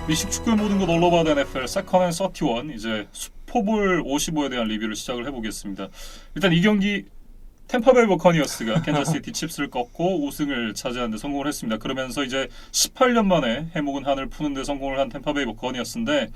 미식 축구의 모든 것 올러봐드 NFL 세컨 앤 31 이제 슈퍼볼 55에 대한 리뷰를 시작을 해보겠습니다. 일단 이 경기 템파베이 버커니어스가 캔자스시티 칩스를 꺾고 우승을 차지하는 데 성공을 했습니다. 그러면서 이제 18년 만에 해묵은 한을 푸는 데 성공을 한 템파베이 버커니어스인데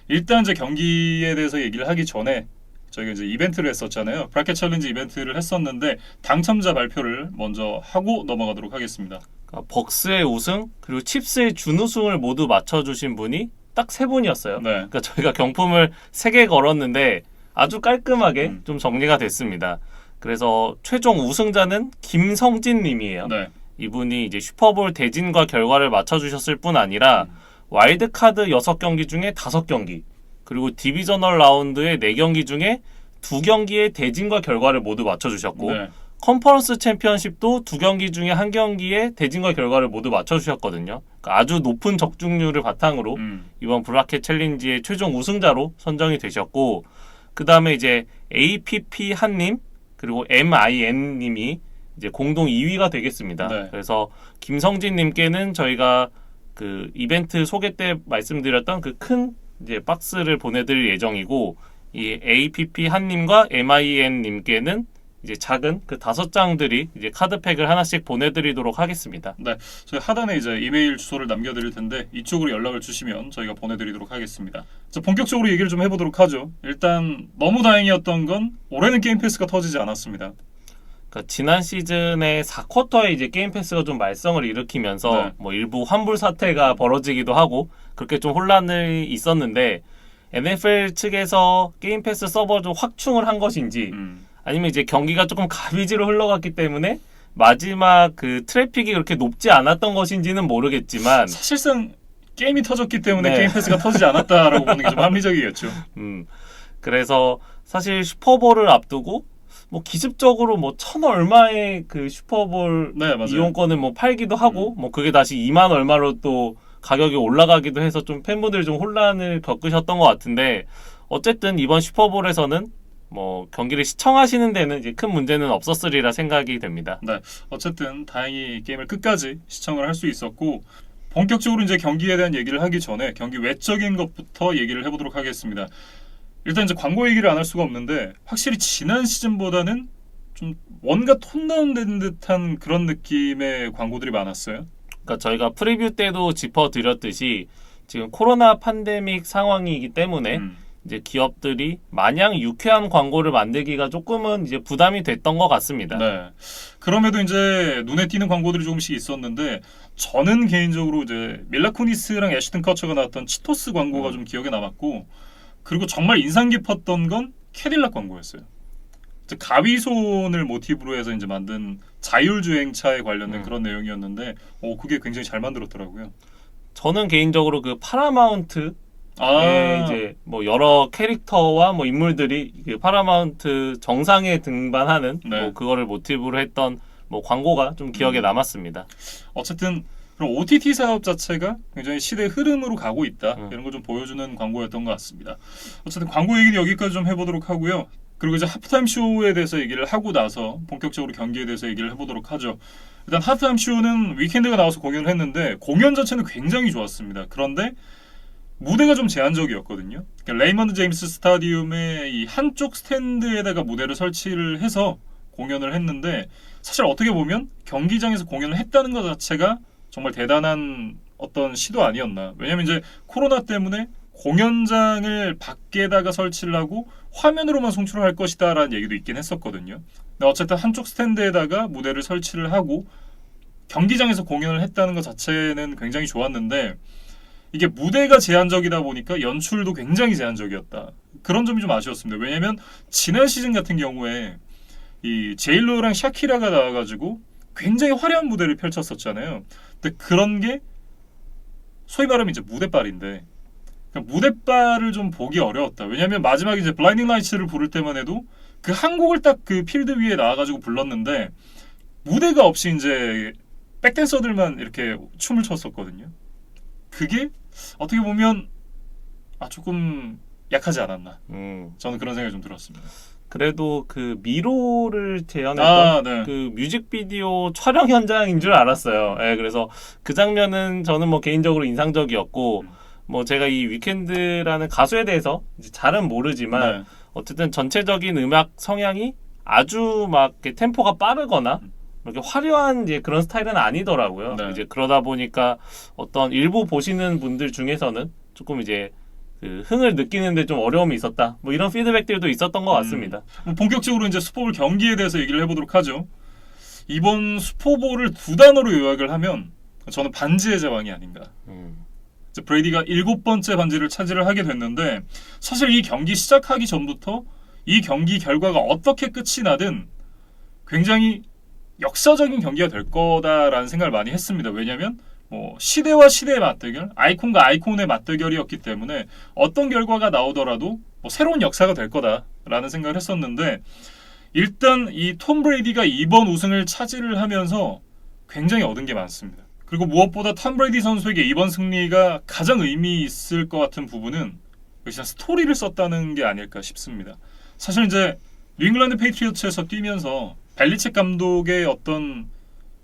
일단 이제 경기에 대해서 얘기를 하기 전에 저희가 이제 이벤트를 했었잖아요. 브라켓 챌린지 이벤트를 했었는데 당첨자 발표를 먼저 하고 넘어가도록 하겠습니다. 그러니까 벅스의 우승 그리고 칩스의 준우승을 모두 맞춰주신 분이 딱 세 분이었어요. 네. 그러니까 저희가 경품을 3개 걸었는데 아주 깔끔하게 좀 정리가 됐습니다. 그래서 최종 우승자는 김성진 님이에요. 네. 이분이 이제 슈퍼볼 대진과 결과를 맞춰주셨을 뿐 아니라 와일드카드 6경기 중에 5경기 그리고 디비저널 라운드의 4경기 중에 2경기의 대진과 결과를 모두 맞춰주셨고 네. 컨퍼런스 챔피언십도 2경기 중에 1경기의 대진과 결과를 모두 맞춰주셨거든요. 그러니까 아주 높은 적중률을 바탕으로 이번 브라켓 챌린지의 최종 우승자로 선정이 되셨고 그 다음에 이제 APP 한님 그리고 MIN님이 이제 공동 2위가 되겠습니다. 네. 그래서 김성진님께는 저희가 그 이벤트 소개 때 말씀드렸던 그 큰 이제 박스를 보내드릴 예정이고 이 APP 한님과 MIN님께는 이제 작은 그 5장들이 이제 카드팩을 하나씩 보내드리도록 하겠습니다. 네, 저희 하단에 이제 이메일 주소를 남겨드릴 텐데 이쪽으로 연락을 주시면 저희가 보내드리도록 하겠습니다. 자, 본격적으로 얘기를 좀 해보도록 하죠. 일단 너무 다행이었던 건 올해는 게임 패스가 터지지 않았습니다. 그러니까 지난 시즌에 4쿼터에 이제 게임 패스가 좀 말썽을 일으키면서 네. 뭐 일부 환불 사태가 벌어지기도 하고 그렇게 좀 혼란이 있었는데 NFL 측에서 게임 패스 서버 좀 확충을 한 것인지 아니면 이제 경기가 조금 가비지로 흘러갔기 때문에 마지막 그 트래픽이 그렇게 높지 않았던 것인지는 모르겠지만 사실상 게임이 터졌기 때문에 네. 게임 패스가 터지지 않았다라고 보는 게 좀 합리적이겠죠. 그래서 사실 슈퍼볼을 앞두고 뭐 기습적으로 뭐 1,000 얼마의 그 슈퍼볼 네, 맞아요. 이용권을 뭐 팔기도 하고 뭐 그게 다시 2만 얼마로 또 가격이 올라가기도 해서 좀 팬분들이 좀 혼란을 겪으셨던 것 같은데 어쨌든 이번 슈퍼볼에서는 뭐 경기를 시청하시는 데는 이제 큰 문제는 없었으리라 생각이 됩니다. 네, 어쨌든 다행히 게임을 끝까지 시청을 할 수 있었고 본격적으로 이제 경기에 대한 얘기를 하기 전에 경기 외적인 것부터 얘기를 해보도록 하겠습니다. 일단 이제 광고 얘기를 안 할 수가 없는데 확실히 지난 시즌보다는 좀 뭔가 톤 다운된 듯한 그런 느낌의 광고들이 많았어요. 그러니까 저희가 프리뷰 때도 짚어드렸듯이 지금 코로나 팬데믹 상황이기 때문에 이제 기업들이 마냥 유쾌한 광고를 만들기가 조금은 이제 부담이 됐던 것 같습니다. 네. 그럼에도 이제 눈에 띄는 광고들이 조금씩 있었는데 저는 개인적으로 이제 밀라 쿠니스랑 애쉬튼 커처가 나왔던 치토스 광고가 좀 기억에 남았고 그리고 정말 인상 깊었던 건 캐딜락 광고였어요. 이제 가위손을 모티브로 해서 이제 만든 자율주행차에 관련된 그런 내용이었는데 그게 굉장히 잘 만들었더라고요. 저는 개인적으로 그 파라마운트 아, 이제 뭐 여러 캐릭터와 뭐 인물들이 그 파라마운트 정상에 등반하는 네. 뭐 그거를 모티브로 했던 뭐 광고가 좀 기억에 남았습니다. 어쨌든 그럼 OTT 사업 자체가 굉장히 시대의 흐름으로 가고 있다 이런 걸 좀 보여주는 광고였던 것 같습니다. 어쨌든 광고 얘기는 여기까지 좀 해보도록 하고요. 그리고 이제 하프타임 쇼에 대해서 얘기를 하고 나서 본격적으로 경기에 대해서 얘기를 해보도록 하죠. 일단 하프타임 쇼는 위켄드가 나와서 공연을 했는데 공연 자체는 굉장히 좋았습니다. 그런데 무대가 좀 제한적이었거든요. 그러니까 레이먼드 제임스 스타디움의 이 한쪽 스탠드에다가 무대를 설치를 해서 공연을 했는데 사실 어떻게 보면 경기장에서 공연을 했다는 것 자체가 정말 대단한 어떤 시도 아니었나. 왜냐면 이제 코로나 때문에 공연장을 밖에다가 설치를 하고 화면으로만 송출을 할 것이다 라는 얘기도 있긴 했었거든요. 근데 어쨌든 한쪽 스탠드에다가 무대를 설치를 하고 경기장에서 공연을 했다는 것 자체는 굉장히 좋았는데 이게 무대가 제한적이다 보니까 연출도 굉장히 제한적이었다. 그런 점이 좀 아쉬웠습니다. 왜냐면 지난 시즌 같은 경우에 이 제일로랑 샤키라가 나와가지고 굉장히 화려한 무대를 펼쳤었잖아요. 근데 그런 게 소위 말하면 이제 무대빨인데 그러니까 무대빨을 좀 보기 어려웠다. 왜냐면 마지막에 이제 블라인딩 라이츠를 부를 때만 해도 그 한 곡을 딱 그 필드 위에 나와가지고 불렀는데 무대가 없이 이제 백댄서들만 이렇게 춤을 췄었거든요. 그게 어떻게 보면 조금 약하지 않았나. 저는 그런 생각이 좀 들었습니다. 그래도 그 미로를 재현했던 네. 그 뮤직비디오 촬영 현장인 줄 알았어요. 예, 그래서 그 장면은 저는 뭐 개인적으로 인상적이었고 뭐 제가 이 위켄드라는 가수에 대해서 이제 잘은 모르지만 네. 어쨌든 전체적인 음악 성향이 아주 막 이렇게 템포가 빠르거나 이렇게 화려한 이제 그런 스타일은 아니더라고요. 네. 이제 그러다 보니까 어떤 일부 보시는 분들 중에서는 조금 이제 그 흥을 느끼는데 좀 어려움이 있었다. 뭐 이런 피드백들도 있었던 것 같습니다. 뭐 본격적으로 이제 슈퍼볼 경기에 대해서 얘기를 해보도록 하죠. 이번 슈퍼볼을 두 단어로 요약을 하면 저는 반지의 제왕이 아닌가. 이제 브레이디가 7번째 반지를 차지를 하게 됐는데 사실 이 경기 시작하기 전부터 이 경기 결과가 어떻게 끝이 나든 굉장히 역사적인 경기가 될 거다라는 생각을 많이 했습니다. 왜냐하면 뭐 시대와 시대의 맞대결, 아이콘과 아이콘의 맞대결이었기 때문에 어떤 결과가 나오더라도 뭐 새로운 역사가 될 거다라는 생각을 했었는데 일단 이 톰 브레이디가 이번 우승을 차지를 하면서 굉장히 얻은 게 많습니다. 그리고 무엇보다 톰 브레이디 선수에게 이번 승리가 가장 의미 있을 것 같은 부분은 역시 스토리를 썼다는 게 아닐까 싶습니다. 사실 이제 뉴잉글랜드 페이트리어츠에서 뛰면서 벨리책 감독의 어떤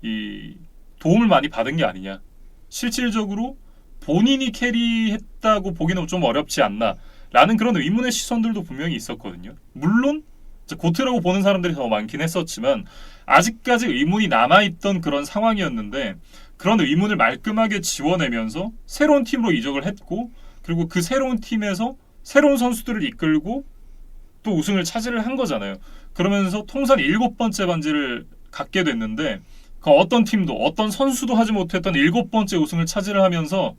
이 도움을 많이 받은 게 아니냐. 실질적으로 본인이 캐리했다고 보기는 좀 어렵지 않나 라는 그런 의문의 시선들도 분명히 있었거든요. 물론 고트라고 보는 사람들이 더 많긴 했었지만 아직까지 의문이 남아있던 그런 상황이었는데 그런 의문을 말끔하게 지워내면서 새로운 팀으로 이적을 했고 그리고 그 새로운 팀에서 새로운 선수들을 이끌고 또 우승을 차지를 한 거잖아요. 그러면서 통산 7번째 반지를 갖게 됐는데 그 어떤 팀도 어떤 선수도 하지 못했던 7번째 우승을 차지를 하면서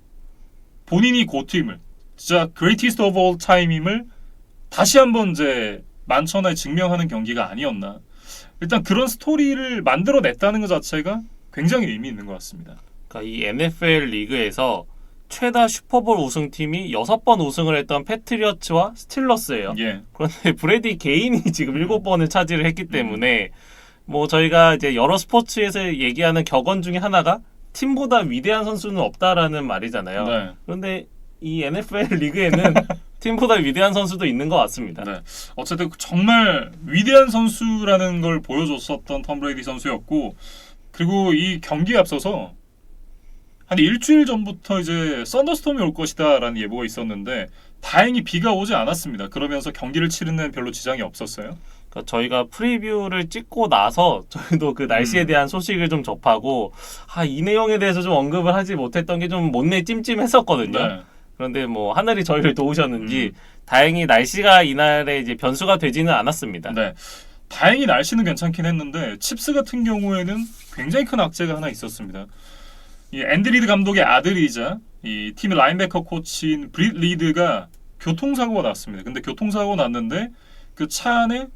본인이 고트임을 진짜 greatest of all time임을 다시 한번 이제 만천하에 증명하는 경기가 아니었나. 일단 그런 스토리를 만들어냈다는 것 자체가 굉장히 의미 있는 것 같습니다. 그러니까 이 NFL 리그에서 최다 슈퍼볼 우승팀이 6번 우승을 했던 패트리어츠와 스틸러스예요. 예. 그런데 브레디 개인이 지금 7번을 차지를 했기 때문에 뭐 저희가 이제 여러 스포츠에서 얘기하는 격언 중에 하나가 팀보다 위대한 선수는 없다라는 말이잖아요. 네. 그런데 이 NFL 리그에는 팀보다 위대한 선수도 있는 것 같습니다. 네. 어쨌든 정말 위대한 선수라는 걸 보여줬었던 톰 브레이디 선수였고 그리고 이 경기에 앞서서 한 일주일 전부터 이제 썬더스톰이 올 것이다라는 예보가 있었는데 다행히 비가 오지 않았습니다. 그러면서 경기를 치르는 데는 별로 지장이 없었어요. 그러니까 저희가 프리뷰를 찍고 나서 저희도 그 날씨에 대한 소식을 좀 접하고 이 내용에 대해서 좀 언급을 하지 못했던 게 좀 못내 찜찜했었거든요. 네. 그런데 뭐 하늘이 저희를 도우셨는지 다행히 날씨가 이날에 이제 변수가 되지는 않았습니다. 네. 다행히 날씨는 괜찮긴 했는데 칩스 같은 경우에는 굉장히 큰 악재가 하나 있었습니다. 이 앤디 리드 감독의 아들이자 이 팀의 라인베커 코치인 브릿 리드가 교통사고가 났습니다. 근데 교통사고가 났는데 그 차 안에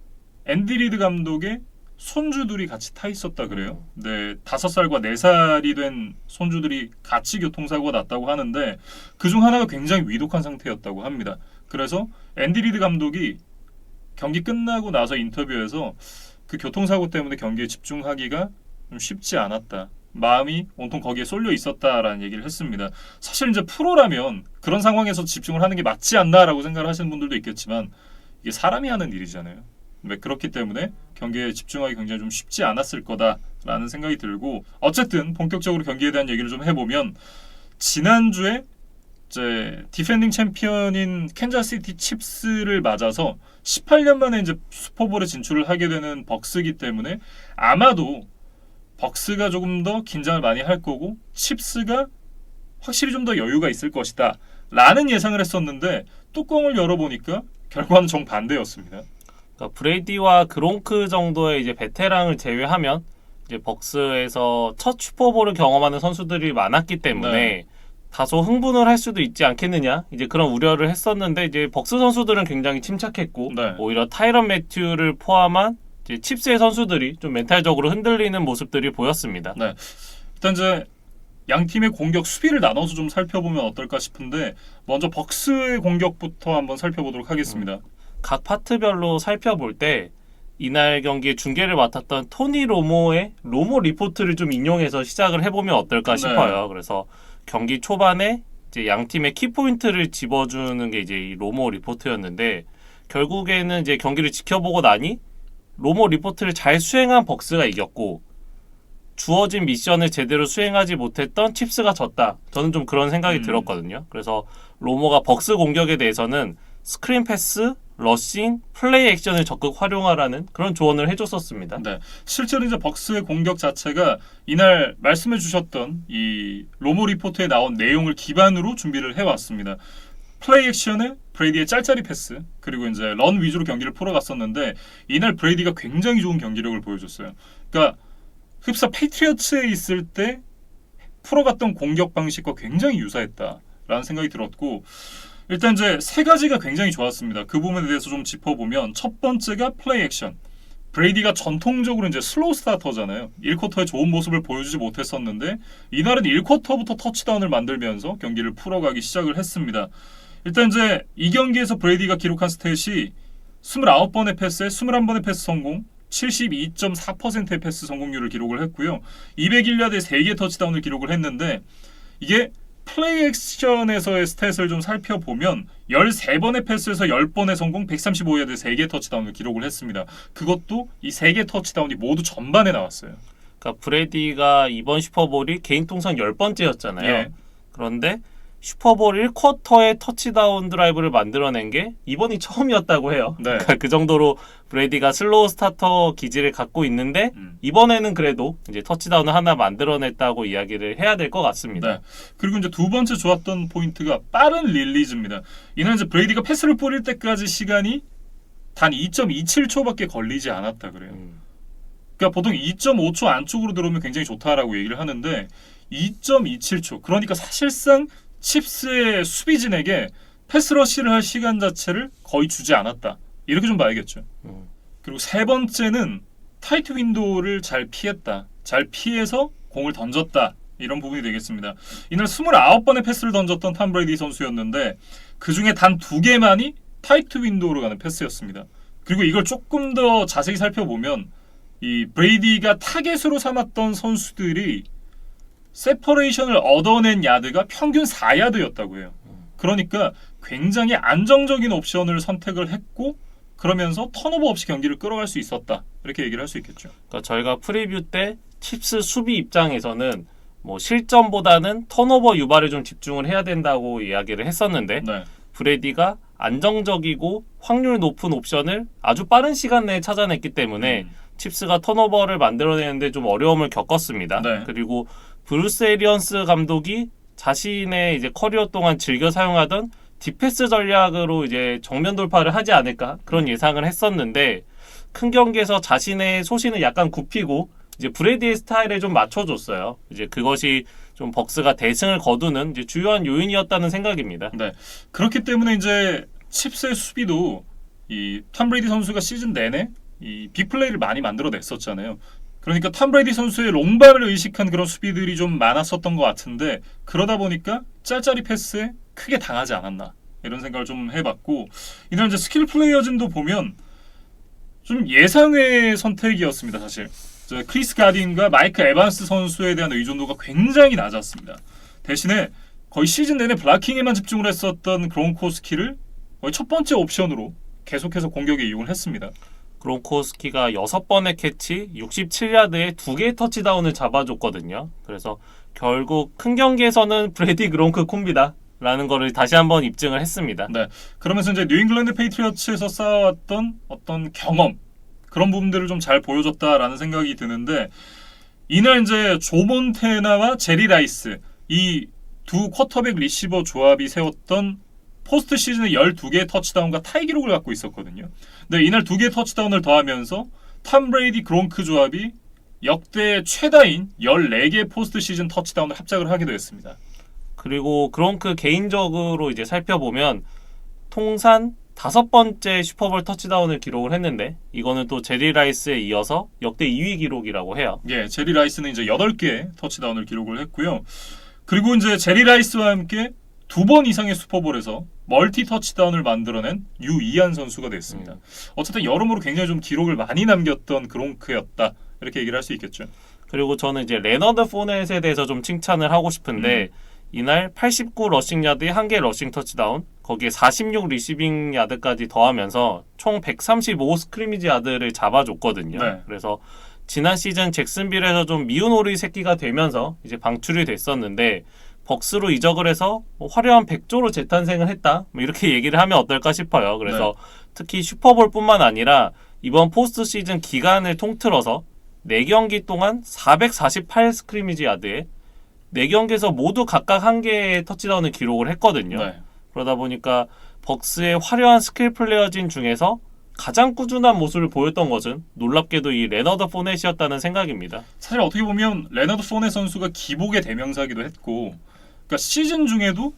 앤디 리드 감독의 손주들이 같이 타 있었다 그래요. 네, 5살과 4살이 된 손주들이 같이 교통사고가 났다고 하는데 그중 하나가 굉장히 위독한 상태였다고 합니다. 그래서 앤디 리드 감독이 경기 끝나고 나서 인터뷰에서 그 교통사고 때문에 경기에 집중하기가 좀 쉽지 않았다. 마음이 온통 거기에 쏠려 있었다라는 얘기를 했습니다. 사실 이제 프로라면 그런 상황에서 집중을 하는 게 맞지 않나라고 생각을 하시는 분들도 있겠지만 이게 사람이 하는 일이잖아요. 그렇기 때문에 경기에 집중하기 굉장히 좀 쉽지 않았을 거다라는 생각이 들고 어쨌든 본격적으로 경기에 대한 얘기를 좀 해보면 지난주에 이제 디펜딩 챔피언인 캔자스시티 칩스를 맞아서 18년 만에 이제 슈퍼볼에 진출을 하게 되는 벅스이기 때문에 아마도 벅스가 조금 더 긴장을 많이 할 거고 칩스가 확실히 좀 더 여유가 있을 것이다 라는 예상을 했었는데 뚜껑을 열어보니까 결과는 정반대였습니다. 그러니까 브레이디와 그롱크 정도의 이제 베테랑을 제외하면 이제 벅스에서 첫 슈퍼볼을 경험하는 선수들이 많았기 때문에 다소 흥분을 할 수도 있지 않겠느냐 이제 그런 우려를 했었는데 이제 벅스 선수들은 굉장히 침착했고 오히려 타이런 매튜를 포함한 이제 칩스의 선수들이 좀 멘탈적으로 흔들리는 모습들이 보였습니다. 네. 일단 이제 양 팀의 공격 수비를 나눠서 좀 살펴보면 어떨까 싶은데 먼저 벅스의 공격부터 한번 살펴보도록 하겠습니다. 각 파트별로 살펴볼 때 이날 경기의 중계를 맡았던 토니 로모의 로모 리포트를 좀 인용해서 시작을 해보면 어떨까 싶어요. 그래서 경기 초반에 이제 양 팀의 키포인트를 집어주는 게 이제 이 로모 리포트였는데 결국에는 이제 경기를 지켜보고 나니 로모 리포트를 잘 수행한 벅스가 이겼고 주어진 미션을 제대로 수행하지 못했던 칩스가 졌다. 저는 좀 그런 생각이 들었거든요. 그래서 로모가 벅스 공격에 대해서는 스크린 패스, 러싱, 플레이 액션을 적극 활용하라는 그런 조언을 해줬었습니다. 네, 실제로 이제 벅스의 공격 자체가 이날 말씀해주셨던 이 로모 리포트에 나온 내용을 기반으로 준비를 해왔습니다. 플레이 액션에 브레이디의 짤짤이 패스 그리고 이제 런 위주로 경기를 풀어갔었는데 이날 브레이디가 굉장히 좋은 경기력을 보여줬어요. 그러니까 흡사 페이트리어츠에 있을 때 풀어갔던 공격 방식과 굉장히 유사했다라는 생각이 들었고 일단 이제 세 가지가 굉장히 좋았습니다. 그 부분에 대해서 좀 짚어보면 첫 번째가 플레이 액션. 브레이디가 전통적으로 이제 슬로우 스타터잖아요. 1쿼터에 좋은 모습을 보여주지 못했었는데 이날은 1쿼터부터 터치다운을 만들면서 경기를 풀어가기 시작을 했습니다. 일단 이제 이 경기에서 브레이디가 기록한 스탯이 29번의 패스에 21번의 패스 성공, 72.4%의 패스 성공률을 기록을 했고요. 201야드에 3개 터치다운을 기록을 했는데 이게 플레이 액션에서의 스탯을 좀 살펴보면 13번의 패스에서 10번의 성공, 135야드에 3개 터치다운을 기록을 했습니다. 그것도 이 3개 터치다운이 모두 전반에 나왔어요. 그러니까 브레이디가 이번 슈퍼볼이 개인 통산 10번째였잖아요. 예. 그런데 슈퍼볼 1쿼터에 터치다운 드라이브를 만들어낸 게 이번이 처음이었다고 해요. 네. 그러니까 그 정도로 브레이디가 슬로우 스타터 기질을 갖고 있는데 이번에는 그래도 이제 터치다운을 하나 만들어냈다고 이야기를 해야 될 것 같습니다. 네. 그리고 이제 두 번째 좋았던 포인트가 빠른 릴리즈입니다. 이날 이제 브레이디가 패스를 뿌릴 때까지 시간이 단 2.27초밖에 걸리지 않았다 그래요. 그러니까 보통 2.5초 안쪽으로 들어오면 굉장히 좋다라고 얘기를 하는데 2.27초. 그러니까 사실상 칩스의 수비진에게 패스러시를 할 시간 자체를 거의 주지 않았다. 이렇게 좀 봐야겠죠. 그리고 세 번째는 타이트 윈도우를 잘 피했다. 잘 피해서 공을 던졌다. 이런 부분이 되겠습니다. 이날 29번의 패스를 던졌던 탐 브레이디 선수였는데 그중에 단 2개만이 타이트 윈도우로 가는 패스였습니다. 그리고 이걸 조금 더 자세히 살펴보면 이 브레이디가 타겟으로 삼았던 선수들이 세퍼레이션을 얻어낸 야드가 평균 4야드였다고 해요. 그러니까 굉장히 안정적인 옵션을 선택을 했고 그러면서 턴오버 없이 경기를 끌어갈 수 있었다. 이렇게 얘기를 할 수 있겠죠. 그러니까 저희가 프리뷰 때 칩스 수비 입장에서는 뭐 실점보다는 턴오버 유발에 좀 집중을 해야 된다고 이야기를 했었는데 네. 브레이디가 안정적이고 확률 높은 옵션을 아주 빠른 시간 내에 찾아냈기 때문에 칩스가 턴오버를 만들어내는데 좀 어려움을 겪었습니다. 네. 그리고 브루스 에리언스 감독이 자신의 이제 커리어 동안 즐겨 사용하던 디패스 전략으로 이제 정면 돌파를 하지 않을까 그런 예상을 했었는데 큰 경기에서 자신의 소신을 약간 굽히고 이제 브레이디의 스타일에 좀 맞춰줬어요. 이제 그것이 좀 벅스가 대승을 거두는 이제 주요한 요인이었다는 생각입니다. 네. 그렇기 때문에 이제 칩스의 수비도 이 탐 브레이디 선수가 시즌 내내 이 빅플레이를 많이 만들어냈었잖아요. 그러니까 탐 브레이디 선수의 롱발을 의식한 그런 수비들이 좀 많았었던 것 같은데 그러다 보니까 짤짤이 패스에 크게 당하지 않았나 이런 생각을 좀 해봤고 이날 이제 스킬 플레이어진도 보면 좀 예상외의 선택이었습니다. 사실 크리스 가딘과 마이크 에반스 선수에 대한 의존도가 굉장히 낮았습니다. 대신에 거의 시즌 내내 블락킹에만 집중을 했었던 그론코스키를 거의 첫 번째 옵션으로 계속해서 공격에 이용을 했습니다. 그론코스키가 6번의 캐치, 67야드에 2개의 터치다운을 잡아줬거든요. 그래서 결국 큰 경기에서는 브레이디 그론크 콤비다 라는 거를 다시 한번 입증을 했습니다. 네, 그러면서 이제 뉴잉글랜드 페이트리어츠에서 쌓아왔던 어떤 경험 그런 부분들을 좀 잘 보여줬다라는 생각이 드는데 이날 이제 조 몬테나와 제리 라이스 이 두 쿼터백 리시버 조합이 세웠던 포스트 시즌에 12개의 터치다운과 타이 기록을 갖고 있었거든요. 근데 이날 2개의 터치다운을 더하면서 탐 브레이디 그론크 조합이 역대 최다인 14개의 포스트 시즌 터치다운을 합작을 하기도 했습니다. 그리고 그론크 개인적으로 이제 살펴보면 통산 5번째 슈퍼볼 터치다운을 기록을 했는데 이거는 또 제리 라이스에 이어서 역대 2위 기록이라고 해요. 예, 제리 라이스는 이제 8개의 터치다운을 기록을 했고요. 그리고 이제 제리 라이스와 함께 2번 이상의 슈퍼볼에서 멀티 터치다운을 만들어낸 유이안 선수가 됐습니다. 어쨌든 여러모로 굉장히 좀 기록을 많이 남겼던 그론크였다. 이렇게 얘기를 할 수 있겠죠. 그리고 저는 이제 레너드 포넷에 대해서 좀 칭찬을 하고 싶은데 이날 89 러싱 야드에 1개 러싱 터치다운, 거기에 46 리시빙 야드까지 더하면서 총 135 스크리미지 야드를 잡아줬거든요. 네. 그래서 지난 시즌 잭슨빌에서 좀 미운 오리 새끼가 되면서 이제 방출이 됐었는데 벅스로 이적을 해서 뭐 화려한 100조로 재탄생을 했다. 뭐 이렇게 얘기를 하면 어떨까 싶어요. 그래서 특히 슈퍼볼뿐만 아니라 이번 포스트 시즌 기간을 통틀어서 4경기 동안 448 스크리미지 야드에 4경기에서 모두 각각 1개의 터치다운을 기록을 했거든요. 네. 그러다 보니까 벅스의 화려한 스킬 플레이어진 중에서 가장 꾸준한 모습을 보였던 것은 놀랍게도 이 레너드 포넷이었다는 생각입니다. 사실 어떻게 보면 레너드 포넷 선수가 기복의 대명사기도 했고, 그러니까 시즌 중에도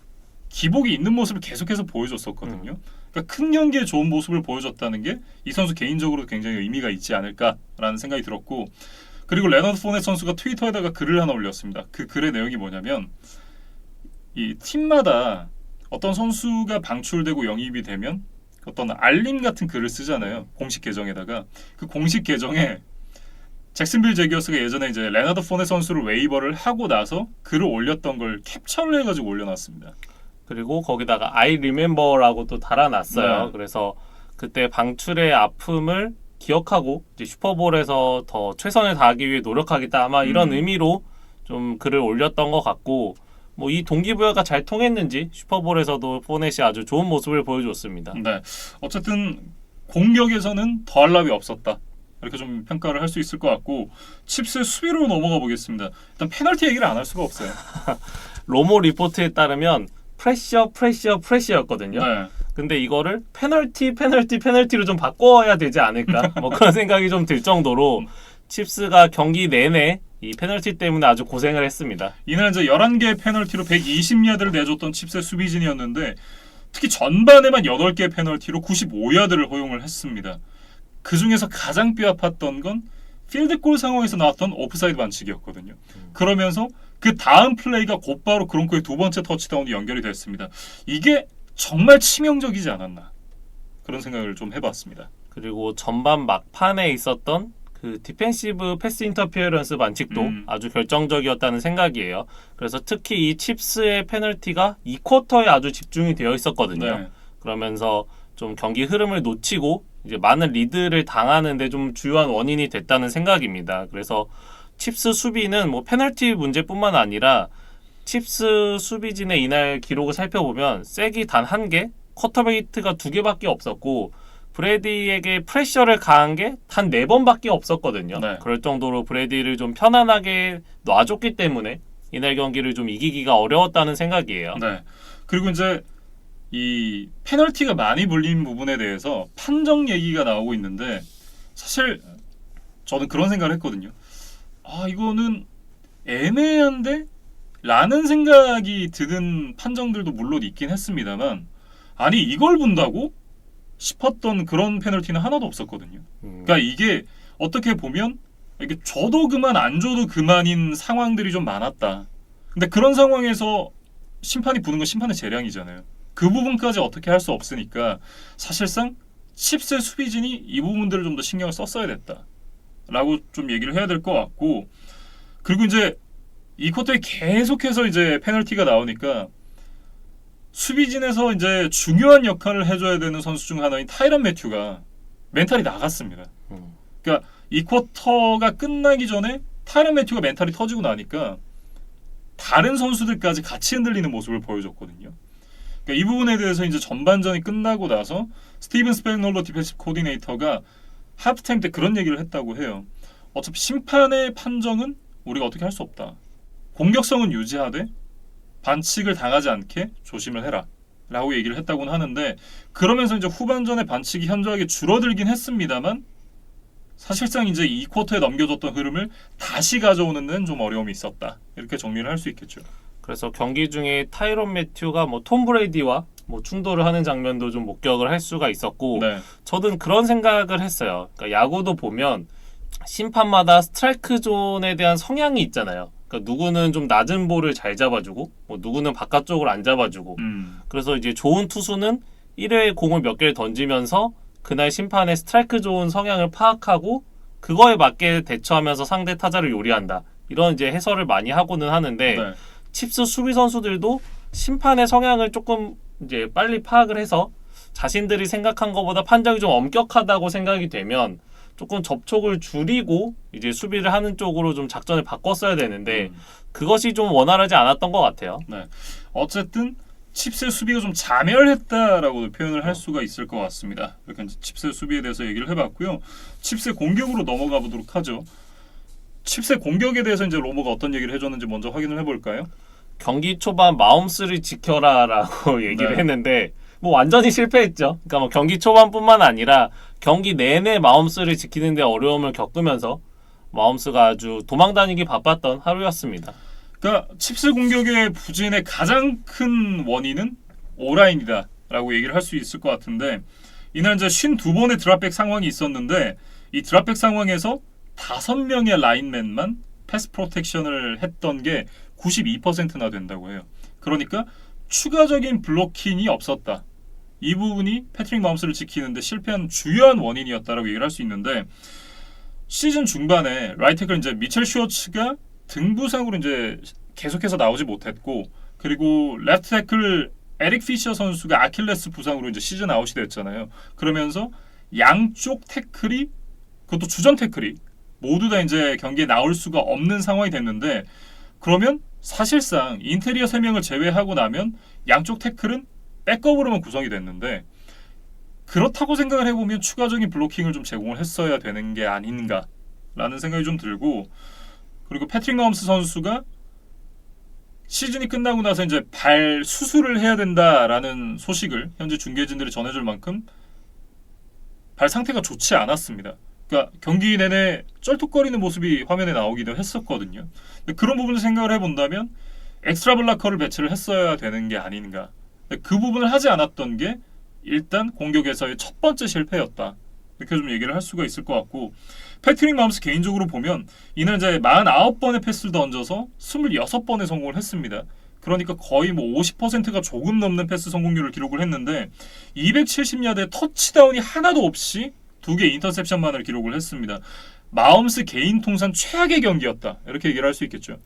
기복이 있는 모습을 계속해서 보여줬었거든요. 그러니까 큰 경기에 좋은 모습을 보여줬다는 게 이 선수 개인적으로 굉장히 의미가 있지 않을까라는 생각이 들었고, 그리고 레너드 포넷 선수가 트위터에다가 글을 하나 올렸습니다. 그 글의 내용이 뭐냐면 이 팀마다 어떤 선수가 방출되고 영입이 되면 어떤 알림 같은 글을 쓰잖아요. 공식 계정에다가. 그 공식 계정에 잭슨빌 제기어스가 예전에 이제 레너드 포넷 선수를 웨이버를 하고 나서 글을 올렸던 걸 캡처를 해가지고 올려놨습니다. 그리고 거기다가 I remember라고 또 달아놨어요. 네. 그래서 그때 방출의 아픔을 기억하고 이제 슈퍼볼에서 더 최선을 다하기 위해 노력하겠다 아마 이런 의미로 좀 글을 올렸던 것 같고, 뭐 이 동기부여가 잘 통했는지 슈퍼볼에서도 포넷이 아주 좋은 모습을 보여줬습니다. 네, 어쨌든 공격에서는 더할 나위 없었다. 이렇게 좀 평가를 할 수 있을 것 같고, 칩스의 수비로 넘어가 보겠습니다. 일단 페널티 얘기를 안 할 수가 없어요. 로모 리포트에 따르면 프레시였거든요. 네. 근데 이거를 페널티로 좀 바꿔야 되지 않을까? 뭐 그런 생각이 좀 들 정도로 칩스가 경기 내내 이 페널티 때문에 아주 고생을 했습니다. 이날 이제 11개의 페널티로 120야드를 내줬던 칩스의 수비진이었는데 특히 전반에만 8개의 페널티로 95야드를 허용을 했습니다. 그 중에서 가장 뼈아팠던 건 필드골 상황에서 나왔던 오프사이드 반칙이었거든요. 그러면서 그 다음 플레이가 곧바로 그론코의 두 번째 터치다운이 연결이 됐습니다. 이게 정말 치명적이지 않았나 그런 생각을 좀 해봤습니다. 그리고 전반 막판에 있었던 그 디펜시브 패스 인터피어런스 반칙도 아주 결정적이었다는 생각이에요. 그래서 특히 이 칩스의 페널티가 2쿼터에 아주 집중이 되어 있었거든요. 네. 그러면서 좀 경기 흐름을 놓치고 이제 많은 리드를 당하는데 좀 주요한 원인이 됐다는 생각입니다. 그래서 칩스 수비는 뭐 페널티 문제뿐만 아니라 칩스 수비진의 이날 기록을 살펴보면 색이 단 1개, 쿼터백 히트가 2개밖에 없었고 브래디에게 프레셔를 가한 게 단 4번밖에 없었거든요. 네. 그럴 정도로 브래디를 좀 편안하게 놔줬기 때문에 이날 경기를 좀 이기기가 어려웠다는 생각이에요. 네. 그리고 이제 이 페널티가 많이 불린 부분에 대해서 판정 얘기가 나오고 있는데 사실 저는 그런 생각을 했거든요. 아, 이거는 애매한데? 라는 생각이 드는 판정들도 물론 있긴 했습니다만 아니 이걸 본다고? 싶었던 그런 페널티는 하나도 없었거든요. 그러니까 이게 어떻게 보면 이게 줘도 그만 안 줘도 그만인 상황들이 좀 많았다. 근데 그런 상황에서 심판이 부는 건 심판의 재량이잖아요. 그 부분까지 어떻게 할 수 없으니까 사실상 칩스의 수비진이 이 부분들을 좀 더 신경을 썼어야 됐다 라고 좀 얘기를 해야 될 것 같고, 그리고 이제 이 쿼터에 계속해서 이제 페널티가 나오니까 수비진에서 이제 중요한 역할을 해줘야 되는 선수 중 하나인 타이런 매튜가 멘탈이 나갔습니다. 그러니까 이 쿼터가 끝나기 전에 타이런 매튜가 멘탈이 터지고 나니까 다른 선수들까지 같이 흔들리는 모습을 보여줬거든요. 그러니까 이 부분에 대해서 이제 전반전이 끝나고 나서 스티븐 스패놀러 디펜시브 코디네이터가 하프타임 때 그런 얘기를 했다고 해요. 어차피 심판의 판정은 우리가 어떻게 할 수 없다. 공격성은 유지하되 반칙을 당하지 않게 조심을 해라 라고 얘기를 했다고는 하는데, 그러면서 이제 후반전에 반칙이 현저하게 줄어들긴 했습니다만 사실상 이제 이 쿼터에 넘겨줬던 흐름을 다시 가져오는 데는 좀 어려움이 있었다, 이렇게 정리를 할 수 있겠죠. 그래서 경기 중에 타이런 매튜가 뭐 톰 브레이디와 뭐 충돌을 하는 장면도 좀 목격을 할 수가 있었고, 네. 저는 그런 생각을 했어요. 그러니까 야구도 보면 심판마다 스트라이크 존에 대한 성향이 있잖아요. 그러니까 누구는 좀 낮은 볼을 잘 잡아주고 뭐 누구는 바깥쪽을 안 잡아주고 그래서 이제 좋은 투수는 1회에 공을 몇 개를 던지면서 그날 심판의 스트라이크 존 성향을 파악하고 그거에 맞게 대처하면서 상대 타자를 요리한다, 이런 이제 해설을 많이 하고는 하는데 네. 칩스 수비 선수들도 심판의 성향을 조금 이제 빨리 파악을 해서 자신들이 생각한 것보다 판정이 좀 엄격하다고 생각이 되면 조금 접촉을 줄이고 이제 수비를 하는 쪽으로 좀 작전을 바꿨어야 되는데 그것이 좀 원활하지 않았던 것 같아요. 네. 어쨌든 칩스의 수비가 좀 자멸했다라고 표현을 할 수가 있을 것 같습니다. 이렇게 이제 칩스의 수비에 대해서 얘기를 해봤고요. 칩스의 공격으로 넘어가 보도록 하죠. 칩스의 공격에 대해서 이제 로모가 어떤 얘기를 해줬는지 먼저 확인을 해볼까요? 경기 초반 마움스를 지켜라라고 얘기를 네. 했는데 뭐 완전히 실패했죠. 그러니까 뭐 경기 초반뿐만 아니라 경기 내내 마움스를 지키는 데 어려움을 겪으면서 마움스가 아주 도망다니기 바빴던 하루였습니다. 그러니까 칩스 공격의 부진의 가장 큰 원인은 오라인이다라고 얘기를 할 수 있을 것 같은데 이날 이제 52번의 드랍백 상황이 있었는데 이 드랍백 상황에서 5명의 라인맨만 패스 프로텍션을 했던 게 92%나 된다고 해요. 그러니까 추가적인 블로킹이 없었다. 이 부분이 패트릭 마홈스를 지키는데 실패한 주요한 원인이었다라고 얘기를 할 수 있는데 시즌 중반에 라이트 태클 이제 미첼 슈워츠가 등 부상으로 이제 계속해서 나오지 못했고 그리고 레프트 태클 에릭 피셔 선수가 아킬레스 부상으로 이제 시즌 아웃이 됐잖아요. 그러면서 양쪽 태클이 그것도 주전 태클이 모두 다 이제 경기에 나올 수가 없는 상황이 됐는데 그러면 사실상 인테리어 3명을 제외하고 나면 양쪽 태클은 백업으로만 구성이 됐는데 그렇다고 생각을 해보면 추가적인 블로킹을 좀 제공을 했어야 되는 게 아닌가라는 생각이 좀 들고 그리고 패트릭 마홈스 선수가 시즌이 끝나고 나서 이제 발 수술을 해야 된다라는 소식을 현재 중계진들이 전해줄 만큼 발 상태가 좋지 않았습니다. 그러니까 경기 내내 쩔뚝거리는 모습이 화면에 나오기도 했었거든요. 그런 부분을 생각을 해본다면 엑스트라 블라커를 배치를 했어야 되는 게 아닌가. 그 부분을 하지 않았던 게 일단 공격에서의 첫 번째 실패였다. 이렇게 좀 얘기를 할 수가 있을 것 같고 패트릭 마홈스 개인적으로 보면 이날 이제 49번의 패스를 던져서 26번에 성공을 했습니다. 그러니까 거의 뭐 50%가 조금 넘는 패스 성공률을 기록을 했는데 270야드의 터치다운이 하나도 없이 2개 인터셉션만을 기록을 했습니다. 마홈스 개인 통산 최악의 경기였다. 이렇게 얘기를 할 수 있겠죠.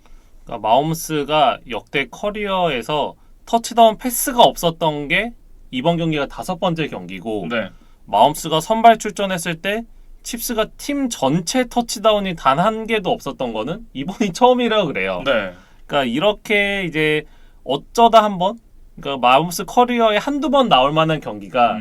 그러니까 마홈스가 역대 커리어에서 터치다운 패스가 없었던 게 이번 경기가 5번째 경기고 네. 마홈스가 선발 출전했을 때 칩스가 팀 전체 터치다운이 단 한 개도 없었던 거는 이번이 처음이라 그래요. 네. 그러니까 이렇게 이제 어쩌다 한번 그러니까 마홈스 커리어에 한두 번 나올 만한 경기가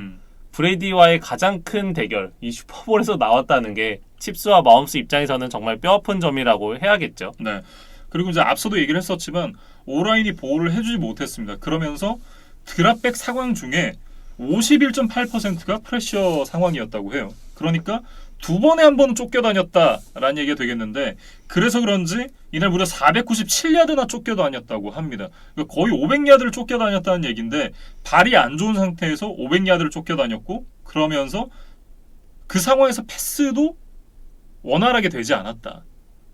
브레이디와의 가장 큰 대결 이 슈퍼볼에서 나왔다는 게 칩스와 마홈스 입장에서는 정말 뼈아픈 점이라고 해야겠죠. 네. 그리고 이제 앞서도 얘기를 했었지만 오라인이 보호를 해주지 못했습니다. 그러면서 드랍백 상황 중에 51.8%가 프레셔 상황이었다고 해요. 그러니까 2번에 한 번은 쫓겨다녔다라는 얘기가 되겠는데 그래서 그런지 이날 무려 497야드나 쫓겨다녔다고 합니다. 그러니까 거의 500야드를 쫓겨다녔다는 얘기인데 발이 안 좋은 상태에서 500야드를 쫓겨다녔고 그러면서 그 상황에서 패스도 원활하게 되지 않았다.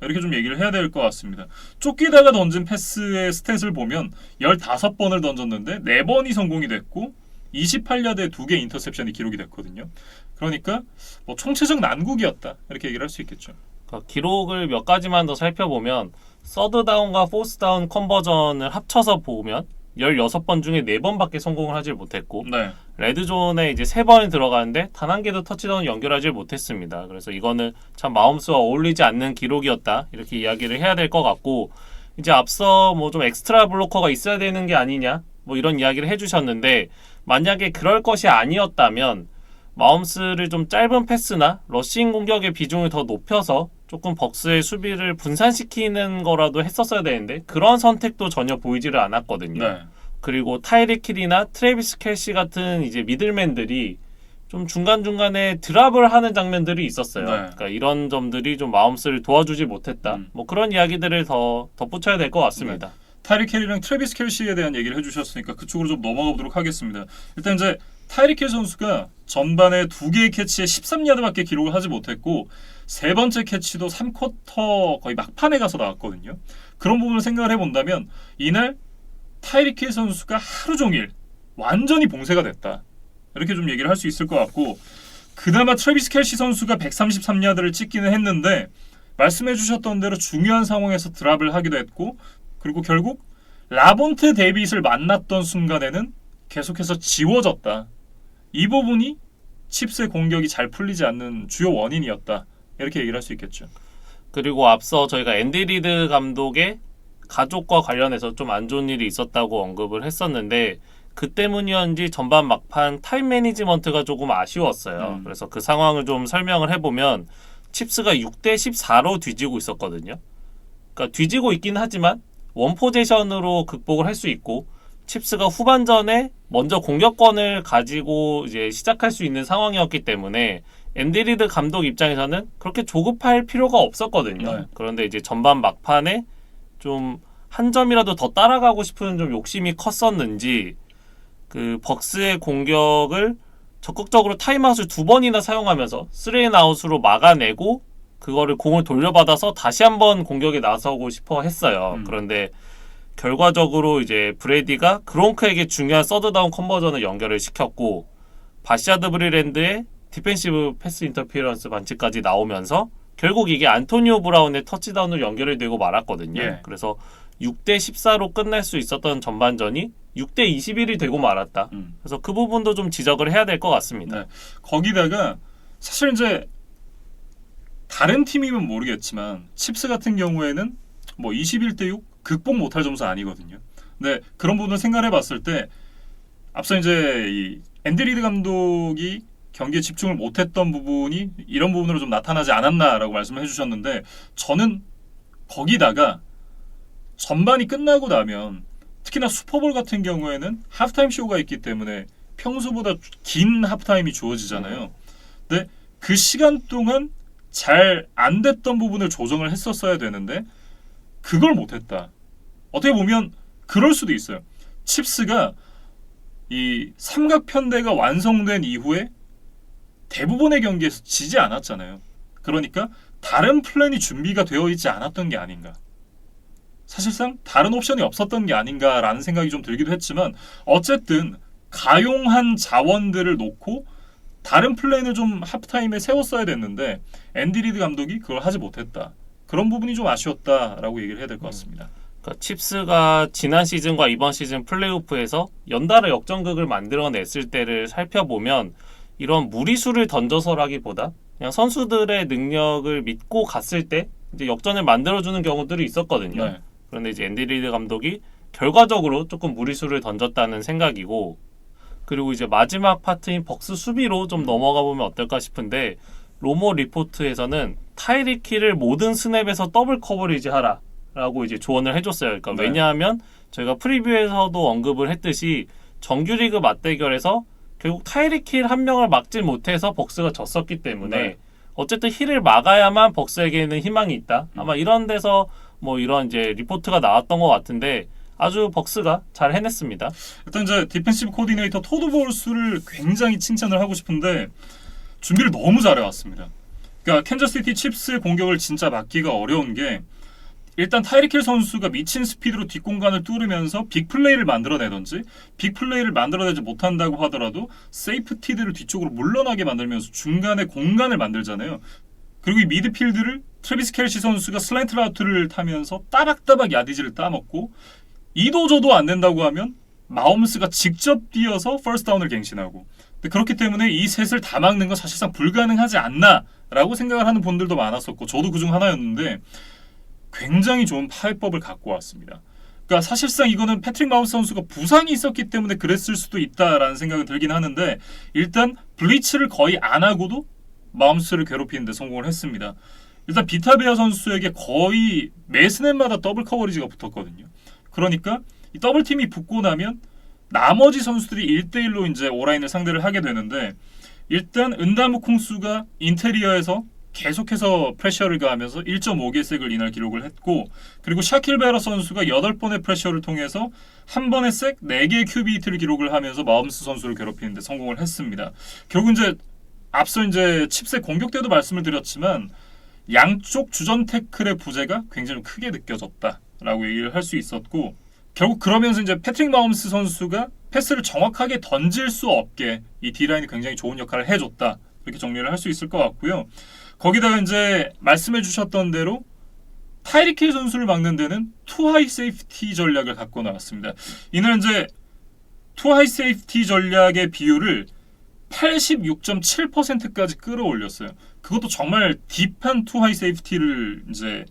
이렇게 좀 얘기를 해야 될 것 같습니다. 쫓기다가 던진 패스의 스탯을 보면 15번을 던졌는데 4번이 성공이 됐고 28야드에 2개 인터셉션이 기록이 됐거든요. 그러니까 뭐 총체적 난국이었다. 이렇게 얘기를 할 수 있겠죠. 그러니까 기록을 몇 가지만 더 살펴보면 서드다운과 포스다운 컨버전을 합쳐서 보면 16번 중에 4번밖에 성공을 하지 못했고 네. 레드존에 이제 3번이 들어가는데 단 한 개도 터치다운 연결하지 못했습니다. 그래서 이거는 참 마홈스와 어울리지 않는 기록이었다. 이렇게 이야기를 해야 될 것 같고 이제 앞서 뭐 좀 엑스트라 블로커가 있어야 되는 게 아니냐 뭐 이런 이야기를 해주셨는데 만약에 그럴 것이 아니었다면 마홈스를 좀 짧은 패스나 러싱 공격의 비중을 더 높여서 조금 벅스의 수비를 분산시키는 거라도 했었어야 되는데 그런 선택도 전혀 보이지를 않았거든요. 네. 그리고 타이릭 힐이나 트래비스 켈시 같은 이제 미들맨들이 좀 중간중간에 드랍을 하는 장면들이 있었어요. 네. 그러니까 이런 점들이 좀 마홈스를 도와주지 못했다. 뭐 그런 이야기들을 더 덧붙여야 될 것 같습니다. 네. 타이릭 힐이랑 트래비스 켈시에 대한 얘기를 해주셨으니까 그쪽으로 좀 넘어가 보도록 하겠습니다. 일단 이제 타이릭 힐 선수가 전반에 2개의 캐치에 13야드밖에 기록을 하지 못했고 세 번째 캐치도 3쿼터 거의 막판에 가서 나왔거든요. 그런 부분을 생각을 해본다면 이날 타이릭 힐 선수가 하루 종일 완전히 봉쇄가 됐다. 이렇게 좀 얘기를 할 수 있을 것 같고 그나마 트래비스 켈시 선수가 133야드를 찍기는 했는데 말씀해 주셨던 대로 중요한 상황에서 드랍을 하기도 했고 그리고 결국 라본테 데이빗을 만났던 순간에는 계속해서 지워졌다. 이 부분이 칩스의 공격이 잘 풀리지 않는 주요 원인이었다. 이렇게 얘기를 할 수 있겠죠. 그리고 앞서 저희가 앤디 리드 감독의 가족과 관련해서 좀 안 좋은 일이 있었다고 언급을 했었는데 그 때문이었는지 전반 막판 타임 매니지먼트가 조금 아쉬웠어요. 그래서 그 상황을 좀 설명을 해보면 칩스가 6대 14로 뒤지고 있었거든요. 그러니까 뒤지고 있긴 하지만 원 포지션으로 극복을 할 수 있고 칩스가 후반전에 먼저 공격권을 가지고 이제 시작할 수 있는 상황이었기 때문에 앤디 리드 감독 입장에서는 그렇게 조급할 필요가 없었거든요. 네. 그런데 이제 전반 막판에 좀 한 점이라도 더 따라가고 싶은 좀 욕심이 컸었는지 그 벅스의 공격을 적극적으로 타임아웃을 2번이나 사용하면서 3앤아웃으로 막아내고 그거를 공을 돌려받아서 다시 한번 공격에 나서고 싶어 했어요. 그런데 결과적으로 이제 브레디가 그롱크에게 중요한 서드다운 컨버전을 연결을 시켰고 바시아드 브리랜드의 디펜시브 패스 인터피런스 반칙까지 나오면서 결국 이게 안토니오 브라운의 터치다운으로 연결이 되고 말았거든요. 예. 그래서 6대 14로 끝날 수 있었던 전반전이 6대 21이 되고 말았다. 그래서 그 부분도 좀 지적을 해야 될 것 같습니다. 네. 거기다가 사실 이제 다른 팀이면 모르겠지만 칩스 같은 경우에는 뭐 21대 6 극복 못할 점수 아니거든요. 근데 그런 부분을 생각해 봤을 때 앞서 이제 이 앤디 리드 감독이 경기에 집중을 못했던 부분이 이런 부분으로 좀 나타나지 않았나라고 말씀을 해주셨는데 저는 거기다가 전반이 끝나고 나면 특히나 슈퍼볼 같은 경우에는 하프타임 쇼가 있기 때문에 평소보다 긴 하프타임이 주어지잖아요. 근데 그 시간 동안 잘 안 됐던 부분을 조정을 했었어야 되는데 그걸 못했다. 어떻게 보면 그럴 수도 있어요. 칩스가 이 삼각편대가 완성된 이후에 대부분의 경기에서 지지 않았잖아요. 그러니까 다른 플랜이 준비가 되어 있지 않았던 게 아닌가. 사실상 다른 옵션이 없었던 게 아닌가라는 생각이 좀 들기도 했지만 어쨌든 가용한 자원들을 놓고 다른 플랜을 좀 하프타임에 세웠어야 됐는데 앤디 리드 감독이 그걸 하지 못했다. 그런 부분이 좀 아쉬웠다라고 얘기를 해야 될 것 같습니다. 그러니까 칩스가 지난 시즌과 이번 시즌 플레이오프에서 연달아 역전극을 만들어냈을 때를 살펴보면 이런 무리수를 던져서라기보다 그냥 선수들의 능력을 믿고 갔을 때 이제 역전을 만들어주는 경우들이 있었거든요. 네. 그런데 이제 앤디 리드 감독이 결과적으로 조금 무리수를 던졌다는 생각이고 그리고 이제 마지막 파트인 벅스 수비로 좀 넘어가 보면 어떨까 싶은데 로모 리포트에서는 타이릭 힐을 모든 스냅에서 더블 커버리지 하라 라고 이제 조언을 해줬어요. 그러니까 네. 왜냐하면 저희가 프리뷰에서도 언급을 했듯이 정규리그 맞대결에서 결국 타이릭 힐 한 명을 막지 못해서 벅스가 졌었기 때문에 네. 어쨌든 힐을 막아야만 벅스에게는 희망이 있다. 아마 이런 데서 뭐 이런 이제 리포트가 나왔던 것 같은데 아주 벅스가 잘 해냈습니다. 일단 이제 디펜시브 코디네이터 토드 볼스를 굉장히 칭찬을 하고 싶은데 준비를 너무 잘해왔습니다. 그러니까 캔자스시티 칩스의 공격을 진짜 막기가 어려운 게 일단 타이릭 힐 선수가 미친 스피드로 뒷공간을 뚫으면서 빅플레이를 만들어내든지 빅플레이를 만들어내지 못한다고 하더라도 세이프티들을 뒤쪽으로 물러나게 만들면서 중간에 공간을 만들잖아요. 그리고 이 미드필드를 트래비스 켈시 선수가 슬랜트 라우트를 타면서 따박따박 야디지를 따먹고 이도저도 안 된다고 하면 마홈스가 직접 뛰어서 퍼스트 다운을 갱신하고 그렇기 때문에 이 셋을 다 막는 건 사실상 불가능하지 않나라고 생각을 하는 분들도 많았었고 저도 그중 하나였는데 굉장히 좋은 파해법을 갖고 왔습니다. 그러니까 사실상 이거는 패트릭 마홈스 선수가 부상이 있었기 때문에 그랬을 수도 있다라는 생각은 들긴 하는데 일단 블리츠를 거의 안 하고도 마홈스를 괴롭히는 데 성공을 했습니다. 일단 비타베아 선수에게 거의 매 스냅마다 더블 커버리지가 붙었거든요. 그러니까 이 더블팀이 붙고 나면 나머지 선수들이 1대1로 이제 오라인을 상대를 하게 되는데 일단 은다무 콩수가 인테리어에서 계속해서 프레셔를 가하면서 1.5개 색을 이날 기록을 했고 그리고 샤킬 베라 선수가 8번의 프레셔를 통해서 한 번의 색 4개의 큐비 히트를 기록을 하면서 마홈스 선수를 괴롭히는 데 성공을 했습니다. 결국 이제 앞서 이제 칩스의 공격 때도 말씀을 드렸지만 양쪽 주전 태클의 부재가 굉장히 크게 느껴졌다라고 얘기를 할 수 있었고 결국 그러면서 이제 패트릭 마홈스 선수가 패스를 정확하게 던질 수 없게 이 D라인이 굉장히 좋은 역할을 해줬다. 이렇게 정리를 할 수 있을 것 같고요. 거기다가 이제 말씀해 주셨던 대로 타이릭 힐 선수를 막는 데는 투하이 세이프티 전략을 갖고 나왔습니다. 이날 이제 투하이 세이프티 전략의 비율을 86.7%까지 끌어올렸어요. 그것도 정말 딥한 투하이 세이프티를 이제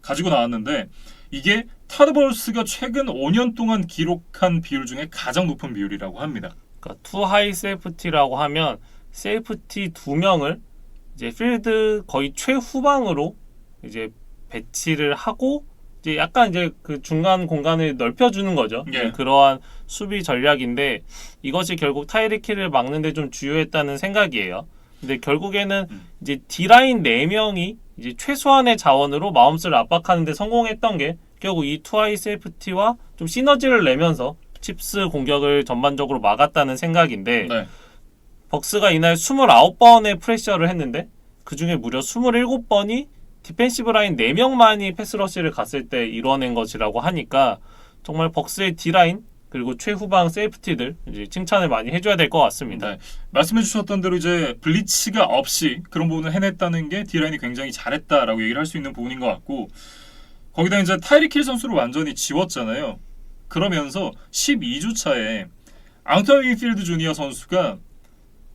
가지고 나왔는데 이게 타드 버울스가 최근 5년 동안 기록한 비율 중에 가장 높은 비율이라고 합니다. 그러니까 투하이 세이프티라고 하면 세이프티 2명을 이제 필드 거의 최후방으로 이제 배치를 하고 이제 약간 이제 그 중간 공간을 넓혀주는 거죠. 예. 그러한 수비 전략인데 이것이 결국 타이릭 힐을 막는데 좀 주요했다는 생각이에요. 근데 결국에는 이제 D라인 4명이 이제 최소한의 자원으로 마움스를 압박하는데 성공했던 게 결국 이 투하이 세이프티와 좀 시너지를 내면서 칩스 공격을 전반적으로 막았다는 생각인데 네. 벅스가 이날 29번의 프레셔를 했는데 그 중에 무려 27번이 디펜시브 라인 4명만이 패스러시를 갔을 때 이뤄낸 것이라고 하니까 정말 벅스의 D라인 그리고 최후방 세이프티들 이제 칭찬을 많이 해줘야 될 것 같습니다. 네. 말씀해 주셨던 대로 이제 블리츠가 없이 그런 부분을 해냈다는 게 D라인이 굉장히 잘했다라고 얘기를 할 수 있는 부분인 것 같고 거기다 이제 타이릭 힐 선수를 완전히 지웠잖아요. 그러면서 12주차에 앙토니 윈필드 주니어 선수가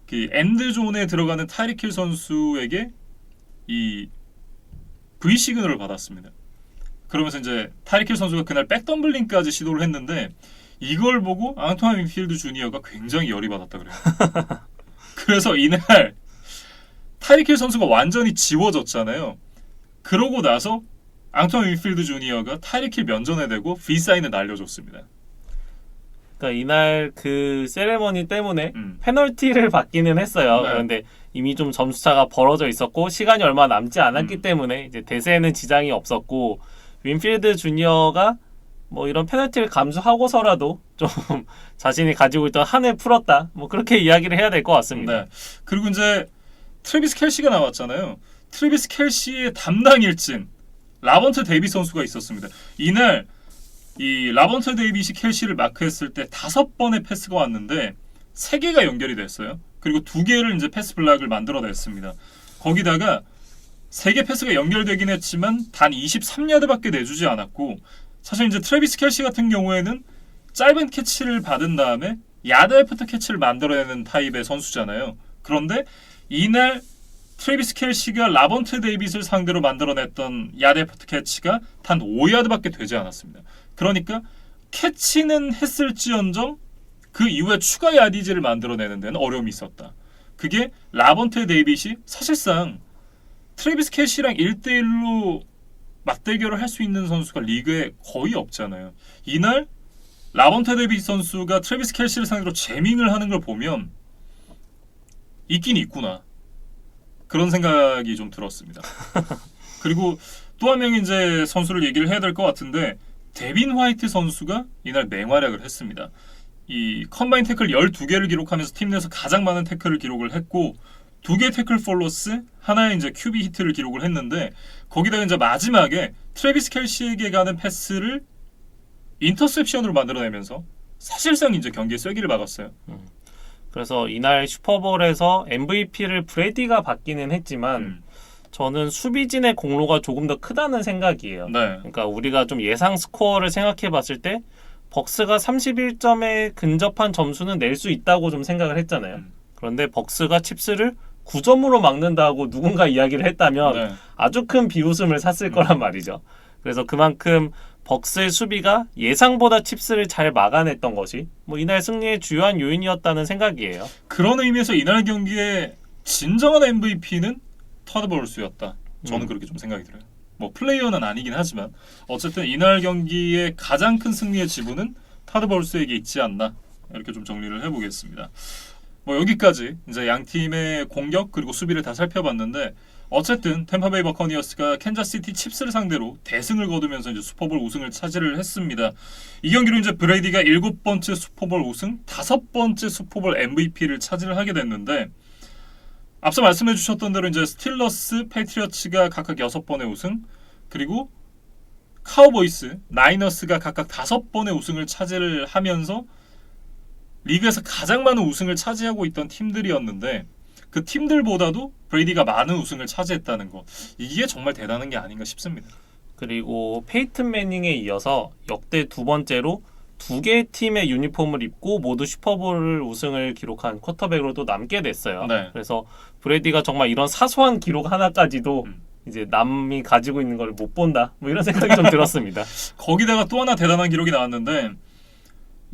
그 엔드존에 들어가는 타이릭 힐 선수에게 이 V 시그널을 받았습니다. 그러면서 이제 타이릭 힐 선수가 그날 백덤블링까지 시도를 했는데 이걸 보고 앙토니 윈필드 주니어가 굉장히 열이 받았다 그래요. 그래서 이날 타이릭 힐 선수가 완전히 지워졌잖아요. 그러고 나서 앙토니 윈필드 주니어가 타이릭 힐 면전에 대고 V사인을 날려줬습니다. 그러니까 이날 그 세레머니 때문에 페널티를 받기는 했어요. 네. 그런데 이미 좀 점수차가 벌어져 있었고 시간이 얼마 남지 않았기 때문에 이제 대세에는 지장이 없었고 윈필드 주니어가 뭐 이런 페널티를 감수하고서라도 좀 자신이 가지고 있던 한을 풀었다. 뭐 그렇게 이야기를 해야 될 것 같습니다. 네. 그리고 이제 트래비스 켈시가 나왔잖아요. 트래비스 켈시의 담당 일진 라번트 데이비스 선수가 있었습니다. 이날 이 라번트 데이비스 켈시를 마크했을 때 5번의 패스가 왔는데 3개가 연결이 됐어요. 그리고 2개를 이제 패스 블락을 만들어냈습니다. 거기다가 3개 패스가 연결되긴 했지만 단 23야드밖에 내주지 않았고 사실 이제 트래비스 켈시 같은 경우에는 짧은 캐치를 받은 다음에 야드 애프터 캐치를 만들어내는 타입의 선수잖아요. 그런데 이날 트래비스 켈시가 라번트 데이빗을 상대로 만들어냈던 야드 애프터 캐치가 단 5야드밖에 되지 않았습니다. 그러니까 캐치는 했을지언정 그 이후에 추가 야디지를 만들어내는 데는 어려움이 있었다. 그게 라번트 데이빗이 사실상 트래비스 켈시랑 1대1로 맞대결을 할 수 있는 선수가 리그에 거의 없잖아요. 이날 라번트 데이빗 선수가 트래비스 켈시를 상대로 재밍을 하는 걸 보면 있긴 있구나. 그런 생각이 좀 들었습니다. 그리고 또 한 명의 이제 선수를 얘기를 해야 될 것 같은데 데빈 화이트 선수가 이날 맹활약을 했습니다. 이 컴바인 태클 12개를 기록하면서 팀 내에서 가장 많은 태클을 기록을 했고 2개 태클 폴로스 하나의 이제 QB 히트를 기록을 했는데 거기다가 이제 마지막에 트래비스 켈시에게 가는 패스를 인터셉션으로 만들어내면서 사실상 이제 경기의 쐐기를 막았어요. 그래서 이날 슈퍼볼에서 MVP를 브레디가 받기는 했지만 저는 수비진의 공로가 조금 더 크다는 생각이에요. 네. 그러니까 우리가 좀 예상 스코어를 생각해 봤을 때 벅스가 31점에 근접한 점수는 낼 수 있다고 좀 생각을 했잖아요. 그런데 벅스가 칩스를 9점으로 막는다고 누군가 이야기를 했다면 네. 아주 큰 비웃음을 샀을 거란 말이죠. 그래서 그만큼 벅스의 수비가 예상보다 칩스를 잘 막아냈던 것이 뭐 이날 승리의 주요한 요인이었다는 생각이에요. 그런 의미에서 이날 경기의 진정한 MVP는 터드 버울스였다. 저는 그렇게 좀 생각이 들어요. 뭐 플레이어는 아니긴 하지만 어쨌든 이날 경기의 가장 큰 승리의 지분은 타드 버울스에게 있지 않나 이렇게 좀 정리를 해보겠습니다. 뭐 여기까지 이제 양 팀의 공격 그리고 수비를 다 살펴봤는데 어쨌든 템파베이 버커니어스가 캔자스시티 칩스를 상대로 대승을 거두면서 이제 슈퍼볼 우승을 차지를 했습니다. 이 경기로 이제 브레이디가 7번째 슈퍼볼 우승, 5번째 슈퍼볼 MVP를 차지를 하게 됐는데 앞서 말씀해 주셨던 대로 이제 스틸러스, 패트리어츠가 각각 6번의 우승, 그리고 카우보이스, 나이너스가 각각 5번의 우승을 차지를 하면서 리그에서 가장 많은 우승을 차지하고 있던 팀들이었는데 그 팀들보다도 브레이디가 많은 우승을 차지했다는 것, 이게 정말 대단한 게 아닌가 싶습니다. 그리고 페이튼 매닝에 이어서 역대 2번째로 두 개의 팀의 유니폼을 입고 모두 슈퍼볼 우승을 기록한 쿼터백으로도 남게 됐어요. 네. 그래서 브레이디가 정말 이런 사소한 기록 하나까지도 이제 남이 가지고 있는 걸 못 본다. 뭐 이런 생각이 좀 들었습니다. 거기다가 또 하나 대단한 기록이 나왔는데